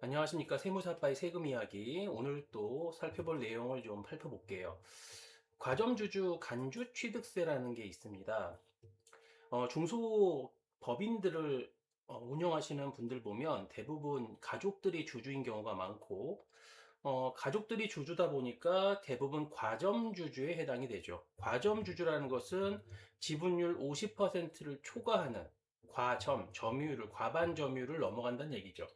안녕하십니까. 세무사빠의 세금 이야기. 오늘 또 살펴볼 내용을 좀 살펴볼게요. 과점주주 간주취득세라는 게 있습니다. 중소법인들을 운영하시는 분들 보면 대부분 가족들이 주주인 경우가 많고, 가족들이 주주다 보니까 대부분 과점주주에 해당이 되죠. 과점주주라는 것은 지분율 50%를 초과하는 점유율을, 과반 점유율을 넘어간다는 얘기죠.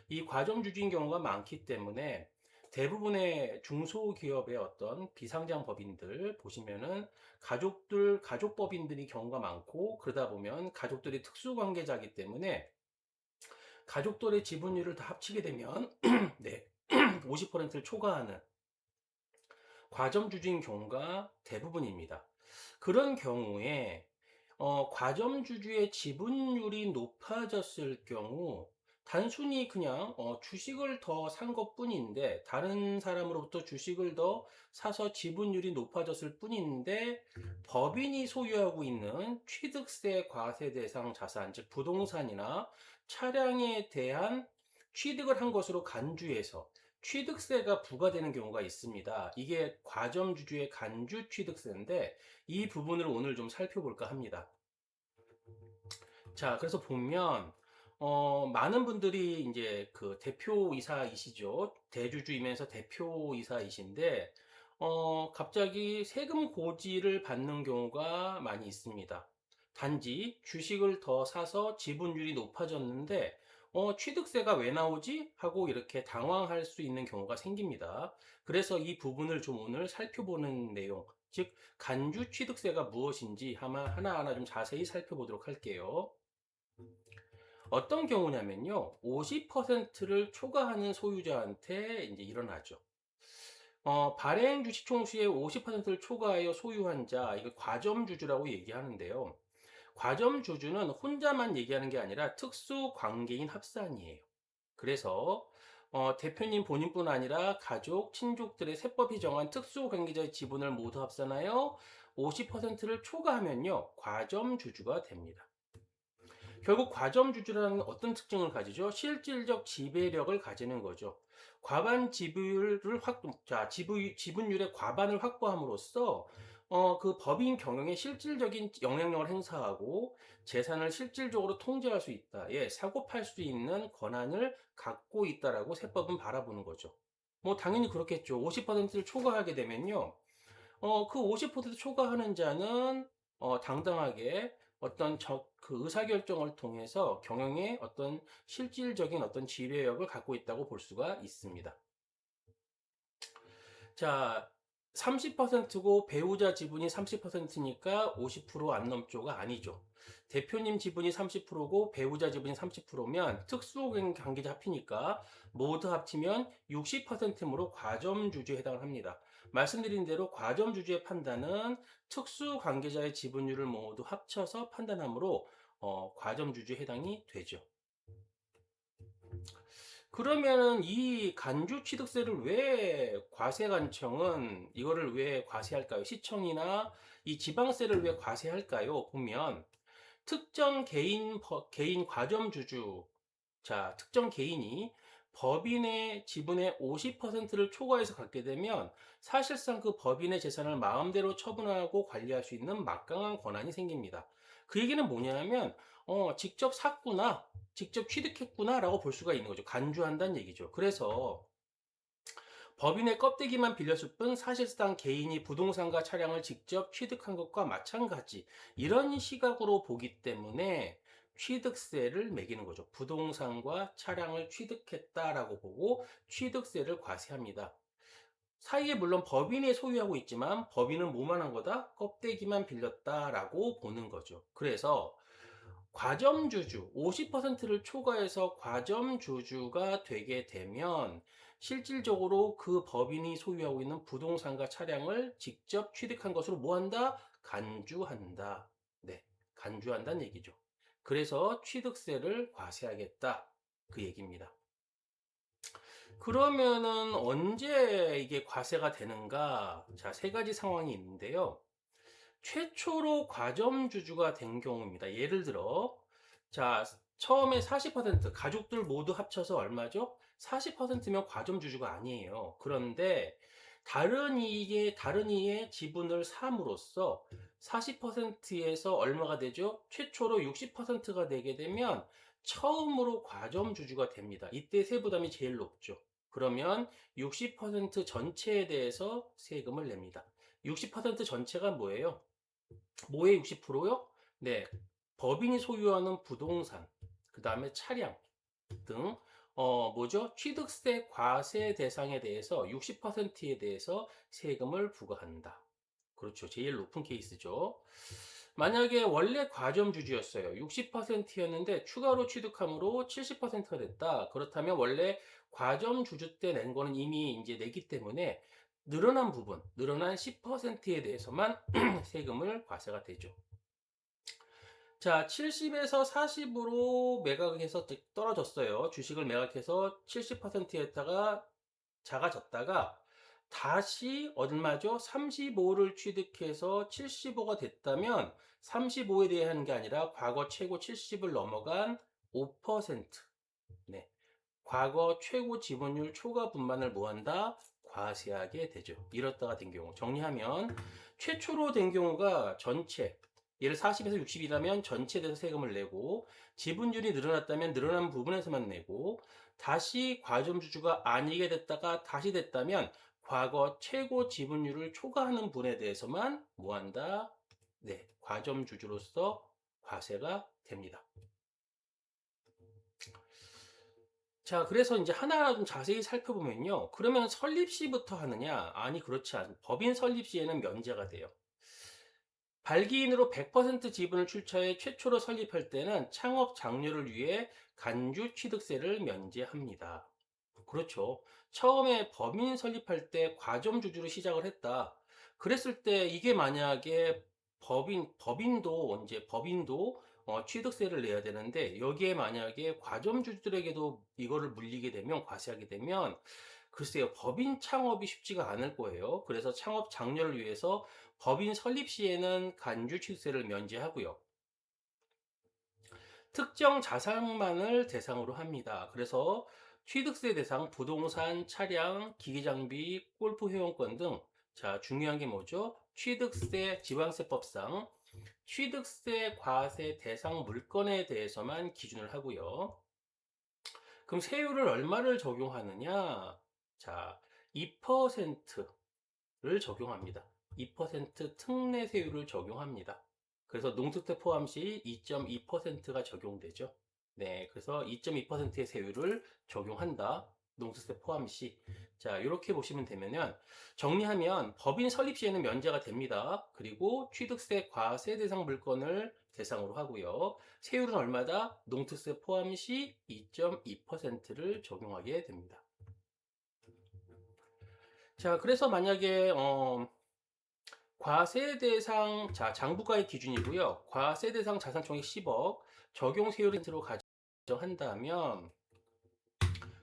이 과점주주인 경우가 많기 때문에 대부분의 중소기업의 어떤 비상장 법인들 보시면은 가족법인들이 경우가 많고, 그러다 보면 가족들이 특수관계자이기 때문에 가족들의 지분율을 다 합치게 되면 네, 50%를 초과하는 과점주주인 경우가 대부분입니다. 그런 경우에 과점주주의 지분율이 높아졌을 경우 단순히 그냥 주식을 더 산 것뿐인데, 다른 사람으로부터 주식을 더 사서 지분율이 높아졌을 뿐인데 법인이 소유하고 있는 취득세 과세 대상 자산, 즉 부동산이나 차량에 대한 취득을 한 것으로 간주해서 취득세가 부과되는 경우가 있습니다. 이게 과점주주의 간주취득세인데, 이 부분을 오늘 좀 살펴볼까 합니다. 자, 그래서 보면 많은 분들이 이제 그 대표이사이시죠. 대주주이면서 대표이사이신데 갑자기 세금 고지를 받는 경우가 많이 있습니다. 단지 주식을 더 사서 지분율이 높아졌는데 취득세가 왜 나오지? 하고 이렇게 당황할 수 있는 경우가 생깁니다. 그래서 이 부분을 좀 오늘 살펴보는 내용, 즉 간주 취득세가 무엇인지 하나하나 좀 자세히 살펴보도록 할게요. 어떤 경우냐면요, 50%를 초과하는 소유자한테 이제 일어나죠. 발행 주식 총수의 50%를 초과하여 소유한 자, 이걸 과점주주라고 얘기하는데요. 과점주주는 혼자만 얘기하는 게 아니라 특수 관계인 합산이에요. 그래서 대표님 본인뿐 아니라 가족, 친족들의 세법이 정한 특수 관계자의 지분을 모두 합산하여 50%를 초과하면요, 과점주주가 됩니다. 결국 과점주주라는 어떤 특징을 가지죠? 실질적 지배력을 가지는 거죠. 과반 지분율을 지분율의 과반을 확보함으로써 그 법인 경영에 실질적인 영향력을 행사하고 재산을 실질적으로 통제할 수 있다. 예, 사고 팔 수 있는 권한을 갖고 있다라고 세법은 바라보는 거죠. 뭐 당연히 그렇겠죠. 50%를 초과하게 되면요. 그 50% 초과하는 자는 당당하게 어떤 그 의사결정을 통해서 경영에 어떤 실질적인 어떤 지배력을 갖고 있다고 볼 수가 있습니다. 자, 30%고 배우자 지분이 30%니까 50%안 넘죠가 아니죠. 대표님 지분이 30%고 배우자 지분이 30%면 특수관계자 합히니까 모두 합치면 60%므로 과점주주에 해당을 합니다. 말씀드린 대로 과점주주의 판단은 특수관계자의 지분율을 모두 합쳐서 판단하므로 과점주주에 해당이 되죠. 그러면은 이 간주취득세를 왜 과세관청은 이거를 왜 과세할까요? 시청이나 이 지방세를 왜 과세할까요? 보면 특정 개인 과점주주, 자, 특정 개인이 법인의 지분의 50%를 초과해서 갖게 되면 사실상 그 법인의 재산을 마음대로 처분하고 관리할 수 있는 막강한 권한이 생깁니다. 그 얘기는 뭐냐면 직접 샀구나, 직접 취득했구나라고 볼 수가 있는 거죠. 간주한다는 얘기죠. 그래서 법인의 껍데기만 빌렸을 뿐 사실상 개인이 부동산과 차량을 직접 취득한 것과 마찬가지, 이런 시각으로 보기 때문에 취득세를 매기는 거죠. 부동산과 차량을 취득했다라고 보고 취득세를 과세합니다. 사이에 물론 법인이 소유하고 있지만 법인은 뭐만 한 거다? 껍데기만 빌렸다라고 보는 거죠. 그래서 과점주주 50%를 초과해서 과점주주가 되게 되면 실질적으로 그 법인이 소유하고 있는 부동산과 차량을 직접 취득한 것으로 뭐 한다? 간주한다. 네, 간주한다는 얘기죠. 그래서 취득세를 과세하겠다. 그 얘기입니다. 그러면은 언제 이게 과세가 되는가? 자, 세 가지 상황이 있는데요. 최초로 과점주주가 된 경우입니다. 예를 들어, 자, 처음에 40% 가족들 모두 합쳐서 얼마죠? 40%면 과점주주가 아니에요. 그런데 다른 이의 지분을 삼으로써 40%에서 얼마가 되죠? 최초로 60%가 되게 되면 처음으로 과점주주가 됩니다. 이때 세부담이 제일 높죠. 그러면 60% 전체에 대해서 세금을 냅니다. 60% 전체가 뭐예요? 뭐의 60%요? 네, 법인이 소유하는 부동산, 그 다음에 차량 등, 뭐죠? 취득세 과세 대상에 대해서 60%에 대해서 세금을 부과한다. 그렇죠. 제일 높은 케이스죠. 만약에 원래 과점주주였어요. 60%였는데 추가로 취득함으로 70%가 됐다. 그렇다면 원래 과점주주 때 낸 거는 이미 이제 내기 때문에 늘어난 부분, 늘어난 10%에 대해서만 세금을 과세가 되죠. 자, 70에서 40으로 매각해서 떨어졌어요. 주식을 매각해서 70%였다가 작아졌다가 다시 얼마죠? 35를 취득해서 75가 됐다면 35에 대한 게 아니라 과거 최고 70을 넘어간 5%. 네. 과거 최고 지분율 초과 분만을 뭐한다? 과세하게 되죠. 이렇다가 된 경우. 정리하면 최초로 된 경우가 전체 예를 40에서 60이라면 전체에 대해서 세금을 내고 지분율이 늘어났다면 늘어난 부분에서만 내고 다시 과점주주가 아니게 됐다가 다시 됐다면 과거 최고 지분율을 초과하는 분에 대해서만 뭐한다? 네, 과점주주로서 과세가 됩니다. 자, 그래서 이제 하나하나 좀 자세히 살펴보면요. 그러면 설립 시부터 하느냐? 아니, 그렇지 않습니다. 법인 설립 시에는 면제가 돼요. 발기인으로 100% 지분을 출처해 최초로 설립할 때는 창업 장려를 위해 간주 취득세를 면제합니다. 그렇죠. 처음에 법인 설립할 때 과점주주로 시작을 했다. 그랬을 때 이게 만약에 법인도 취득세를 내야 되는데 여기에 만약에 과점주주들에게도 이거를 물리게 되면 과세하게 되면 글쎄요, 법인 창업이 쉽지가 않을 거예요. 그래서 창업 장려를 위해서 법인 설립 시에는 간주 취득세를 면제하고요. 특정 자산만을 대상으로 합니다. 그래서 취득세 대상 부동산, 차량, 기기장비, 골프 회원권 등 자, 중요한 게 뭐죠? 취득세 지방세법상 취득세 과세 대상 물건에 대해서만 기준을 하고요. 그럼 세율을 얼마를 적용하느냐? 자, 2%를 적용합니다. 2% 특례세율을 적용합니다. 그래서 농특세 포함 시 2.2%가 적용되죠. 네, 그래서 2.2%의 세율을 적용한다. 농특세 포함 시. 자, 이렇게 보시면 되면은 정리하면 법인 설립 시에는 면제가 됩니다. 그리고 취득세 과세 대상 물건을 대상으로 하고요. 세율은 얼마다? 농특세 포함 시 2.2%를 적용하게 됩니다. 자, 그래서 만약에 과세 대상 자 장부가의 기준이고요. 과세 대상 자산 총액 10억, 적용 세율로 가정한다면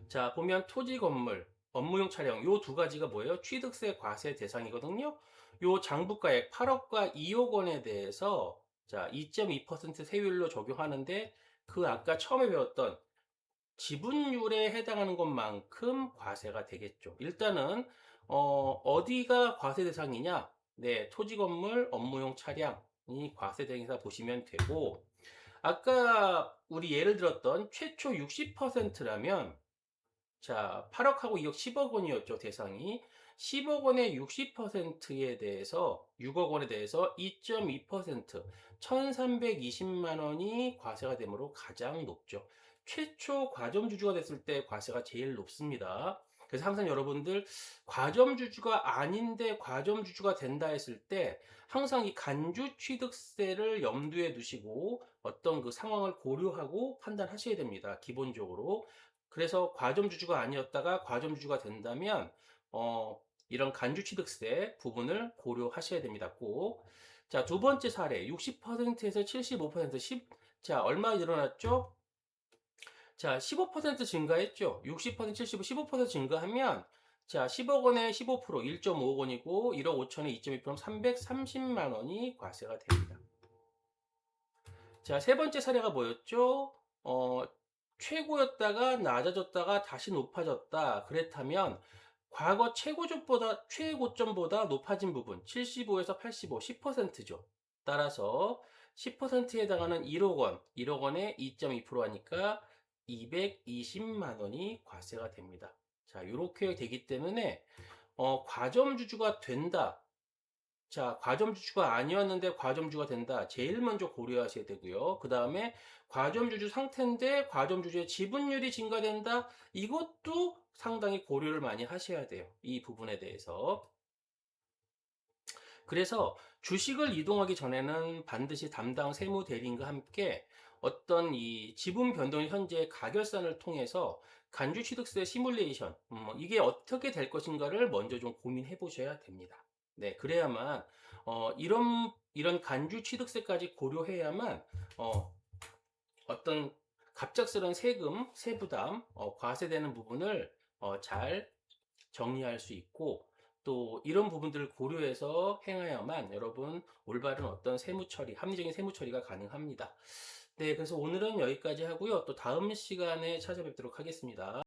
자, 보면 토지 건물, 업무용 차량 요 두 가지가 뭐예요? 취득세 과세 대상이거든요. 요 장부가액 8억과 2억 원에 대해서 자, 2.2% 세율로 적용하는데 그 아까 처음에 배웠던 지분율에 해당하는 것만큼 과세가 되겠죠. 일단은 어디가 과세 대상이냐? 네, 토지 건물, 업무용 차량이 과세 대상이다 보시면 되고 아까 우리 예를 들었던 최초 60%라면 자, 8억하고 2억 10억 원이었죠, 대상이. 10억 원의 60%에 대해서 6억 원에 대해서 2.2% 1,320만 원이 과세가 되므로 가장 높죠. 최초 과점주주가 됐을 때 과세가 제일 높습니다. 그래서 항상 여러분들 과점주주가 아닌데 과점주주가 된다 했을 때 항상 이 간주 취득세를 염두에 두시고 어떤 그 상황을 고려하고 판단하셔야 됩니다. 기본적으로. 그래서 과점주주가 아니었다가 과점주주가 된다면 이런 간주취득세 부분을 고려하셔야 됩니다. 꼭. 자, 두 번째 사례 60%에서 75% 자, 얼마 늘어났죠? 자, 15% 증가했죠. 60%, 75, 15% 증가하면 자, 10억 원에 15% 1.5억 원이고 1억 5천에 2.2%면 330만 원이 과세가 됩니다. 자, 세 번째 사례가 뭐였죠? 어, 최고였다가 낮아졌다가 다시 높아졌다. 그렇다면 과거 최고점보다 높아진 부분 75에서 85, 10%죠. 따라서 10%에 해당하는 1억 원, 1억 원에 2.2% 하니까 220만 원이 과세가 됩니다. 자, 이렇게 되기 때문에 과점주주가 된다. 자, 과점주주가 아니었는데 과점주가 된다. 제일 먼저 고려하셔야 되고요. 그 다음에 과점주주 상태인데 과점주주의 지분율이 증가된다. 이것도 상당히 고려를 많이 하셔야 돼요. 이 부분에 대해서. 그래서 주식을 이동하기 전에는 반드시 담당 세무 대리인과 함께 어떤 이 지분 변동 현재 가결산을 통해서 간주취득세 시뮬레이션, 이게 어떻게 될 것인가를 먼저 좀 고민해 보셔야 됩니다. 네, 그래야만 이런 간주취득세까지 고려해야만 어떤 갑작스러운 세금, 세부담, 과세되는 부분을 잘 정리할 수 있고 또 이런 부분들을 고려해서 행해야만 여러분 올바른 어떤 세무 처리, 합리적인 세무 처리가 가능합니다. 네, 그래서 오늘은 여기까지 하고요. 또 다음 시간에 찾아뵙도록 하겠습니다.